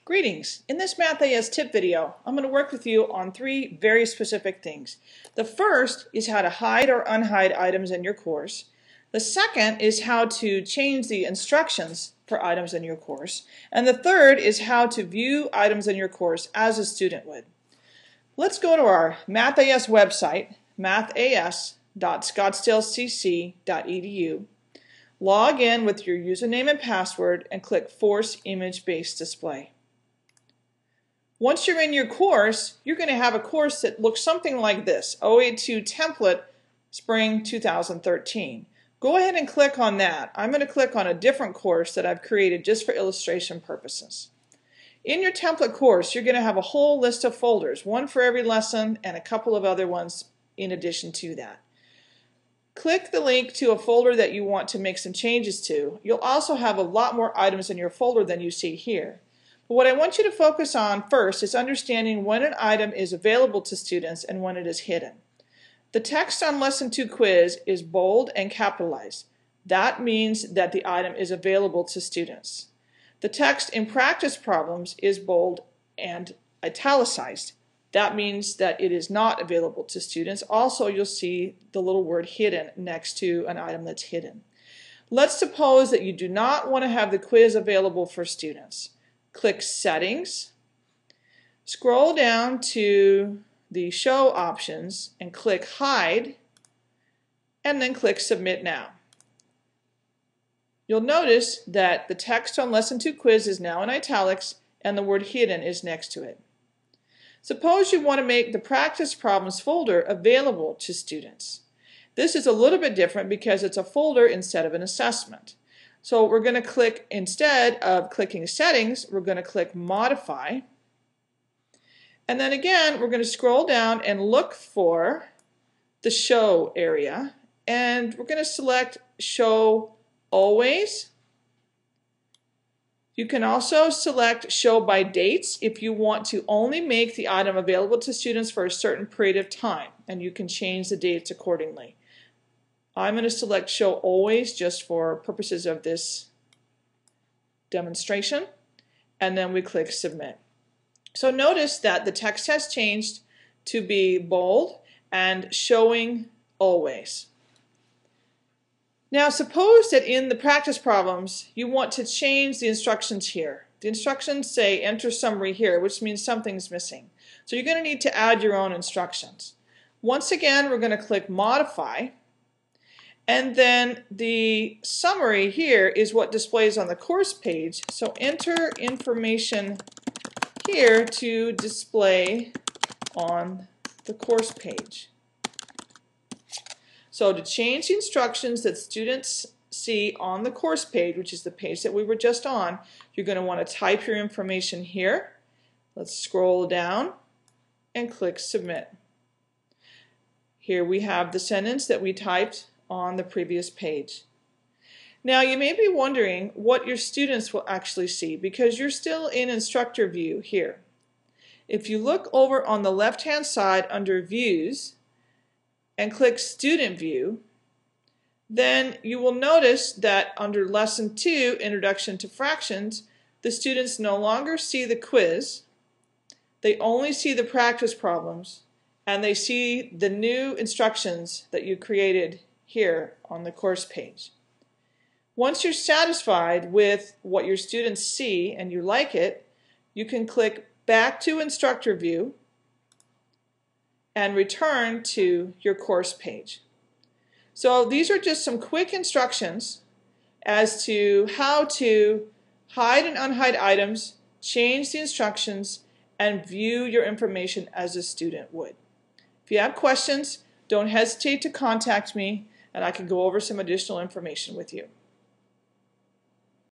Greetings! In this MathAS tip video, I'm going to work with you on three very specific things. The first is how to hide or unhide items in your course. The second is how to change the instructions for items in your course. And the third is how to view items in your course as a student would. Let's go to our MathAS website, mathas.scottsdalecc.edu. Log in with your username and password and click Force Image Based Display. Once you're in your course, you're going to have a course that looks something like this, 082 Template Spring 2013. Go ahead and click on that. I'm going to click on a different course that I've created just for illustration purposes. In your template course, you're going to have a whole list of folders, one for every lesson and a couple of other ones in addition to that. Click the link to a folder that you want to make some changes to. You'll also have a lot more items in your folder than you see here. But what I want you to focus on first is understanding when an item is available to students and when it is hidden. The text on Lesson 2 quiz is bold and capitalized. That means that the item is available to students. The text in practice problems is bold and italicized. That means that it is not available to students. Also, you'll see the little word hidden next to an item that's hidden. Let's suppose that you do not want to have the quiz available for students. Click Settings, scroll down to the Show options and click Hide, and then click Submit Now. You'll notice that the text on Lesson 2 quiz is now in italics and the word hidden is next to it. Suppose you want to make the practice problems folder available to students. This is a little bit different because it's a folder instead of an assessment. So we're going to click, instead of clicking Settings, we're going to click Modify. And then again, we're going to scroll down and look for the Show area. And we're going to select Show Always. You can also select Show by Dates if you want to only make the item available to students for a certain period of time. And you can change the dates accordingly. I'm going to select Show Always just for purposes of this demonstration, and then we click Submit. So notice that the text has changed to be bold and showing always. Now suppose that in the practice problems you want to change the instructions here. The instructions say enter summary here, which means something's missing. So you're going to need to add your own instructions. Once again, we're going to click Modify. And then the summary here is what displays on the course page. So enter information here to display on the course page. So to change the instructions that students see on the course page, which is the page that we were just on, you're going to want to type your information here. Let's scroll down and click Submit. Here we have the sentence that we typed on the previous page. Now you may be wondering what your students will actually see because you're still in instructor view here. If you look over on the left hand side under Views and click Student View, then you will notice that under Lesson 2 Introduction to Fractions, the students no longer see the quiz, they only see the practice problems, and they see the new instructions that you created here on the course page. Once you're satisfied with what your students see and you like it, you can click back to instructor view and return to your course page. So these are just some quick instructions as to how to hide and unhide items, change the instructions, and view your information as a student would. If you have questions, don't hesitate to contact me and I can go over some additional information with you.